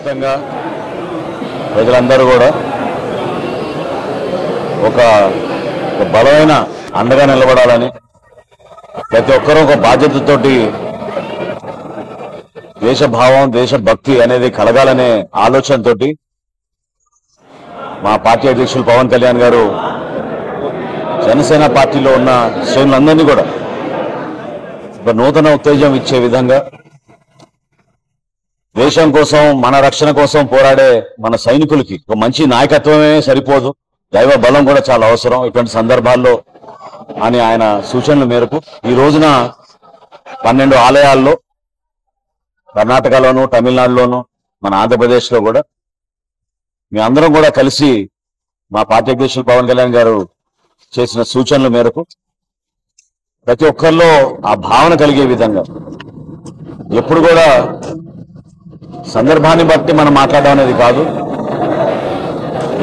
వ్యాప్తంగా ప్రజలందరూ కూడా ఒక బలమైన అండగా నిలబడాలని ప్రతి ఒక్కరూ ఒక బాధ్యతతోటి దేశభావం దేశభక్తి అనేది కలగాలనే ఆలోచనతోటి మా పార్టీ అధ్యక్షులు పవన్ కళ్యాణ్ గారు జనసేన పార్టీలో ఉన్న శ్రేణులందరినీ కూడా ఒక నూతన ఉత్తేజం ఇచ్చే విధంగా దేశం కోసం మన రక్షణ కోసం పోరాడే మన సైనికులకి ఒక మంచి నాయకత్వమే సరిపోదు, దైవ బలం కూడా చాలా అవసరం ఇటువంటి సందర్భాల్లో అని ఆయన సూచనల మేరకు ఈ రోజున 12 ఆలయాల్లో కర్ణాటకలోను తమిళనాడులోను మన ఆంధ్రప్రదేశ్లో కూడా మీ అందరం కూడా కలిసి మా పార్టీ అధ్యక్షులు పవన్ కళ్యాణ్ గారు చేసిన సూచనల మేరకు ప్రతి ఒక్కరిలో ఆ భావన కలిగే విధంగా ఎప్పుడు కూడా సందర్భాన్ని బట్టి మనం మాట్లాడడం అనేది కాదు,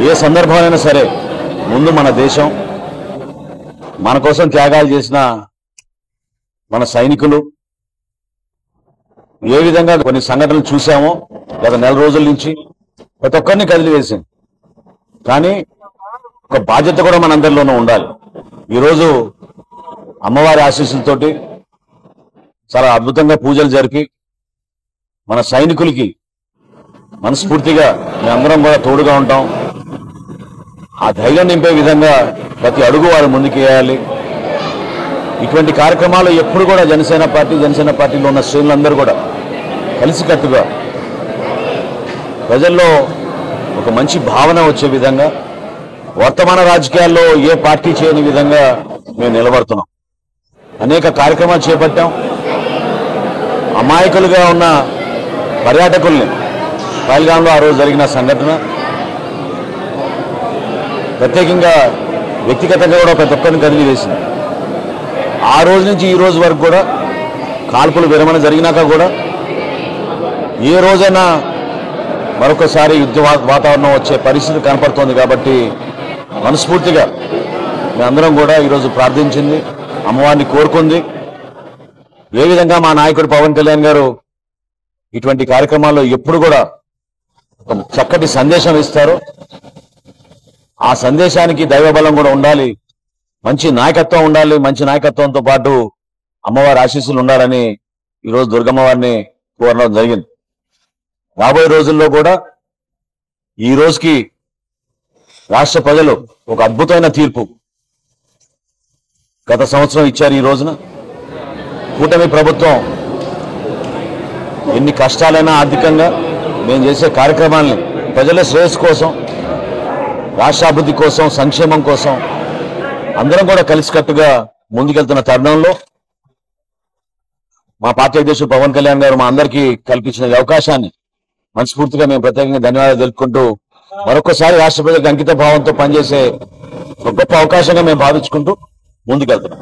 ఏ సందర్భమైనా సరే ముందు మన దేశం మన కోసం త్యాగాలు చేసిన మన సైనికులు ఏ విధంగా కొన్ని సంఘటనలు చూసామో గత నెల రోజుల నుంచి ప్రతి ఒక్కరిని కదిలివేసింది. కానీ ఒక బాధ్యత కూడా మనందరిలోనూ ఉండాలి. ఈరోజు అమ్మవారి ఆశీస్సులతోటి చాలా అద్భుతంగా పూజలు జరిపి మన సైనికులకి మనస్ఫూర్తిగా మేమందరం కూడా తోడుగా ఉంటాం. ఆ ధైర్యం నింపే విధంగా ప్రతి అడుగు వారు ముందుకు వేయాలి. ఇటువంటి కార్యక్రమాలు ఎప్పుడు కూడా జనసేన పార్టీలో ఉన్న శ్రేణులందరూ కూడా కలిసికట్టుగా ప్రజల్లో ఒక మంచి భావన వచ్చే విధంగా వర్తమాన రాజకీయాల్లో ఏ పార్టీ చేయని విధంగా మేము నిలబడుతున్నాం. అనేక కార్యక్రమాలు చేపట్టాం. అమాయకులుగా ఉన్న పర్యాటకుల్ని పహల్గాంలో ఆ రోజు జరిగిన సంఘటన ప్రత్యేకంగా వ్యక్తిగతంగా కూడా ప్రతి ఒక్కరిని కదిలి వేసింది. ఆ రోజు నుంచి ఈ రోజు వరకు కూడా కాల్పులు విరమణ జరిగినాక కూడా ఏ రోజైనా మరొకసారి యుద్ధ వాతావరణం వచ్చే పరిస్థితి కనపడుతోంది. కాబట్టి మనస్ఫూర్తిగా మేమందరం కూడా ఈరోజు ప్రార్థించింది, అమ్మవారిని కోరుకుంది. ఏ విధంగా మా నాయకుడు పవన్ కళ్యాణ్ గారు ఇటువంటి కార్యక్రమాల్లో ఎప్పుడు కూడా ఒక చక్కటి సందేశం ఇస్తారు, ఆ సందేశానికి దైవబలం కూడా ఉండాలి, మంచి నాయకత్వం ఉండాలి. మంచి నాయకత్వంతో పాటు అమ్మవారి ఆశీస్సులు ఉండాలని ఈరోజు దుర్గమ్మవారిని కోరడం జరిగింది. రాబోయే రోజుల్లో కూడా ఈ రోజుకి రాష్ట్ర ప్రజలు ఒక అద్భుతమైన తీర్పు గత సంవత్సరం ఇచ్చారు. ఈ రోజున కూటమి ప్రభుత్వం ఎన్ని కష్టాలైనా ఆర్థికంగా మేము చేసే కార్యక్రమాలని ప్రజల శ్రేయస్సు కోసం, రాష్ట్రాభివృద్ధి కోసం, సంక్షేమం కోసం అందరం కూడా కలిసికట్టుగా ముందుకెళ్తున్న తరుణంలో మా పార్టీ అధ్యక్షుడు పవన్ కళ్యాణ్ గారు మా అందరికీ కల్పించిన ఈ అవకాశాన్ని మనస్ఫూర్తిగా మేము ప్రత్యేకంగా ధన్యవాదాలు తెలుపుకుంటూ మరొకసారి రాష్ట్ర ప్రజలకు అంకిత భావంతో పనిచేసే ఒక గొప్ప అవకాశంగా మేము భావించుకుంటూ ముందుకెళ్తున్నాం.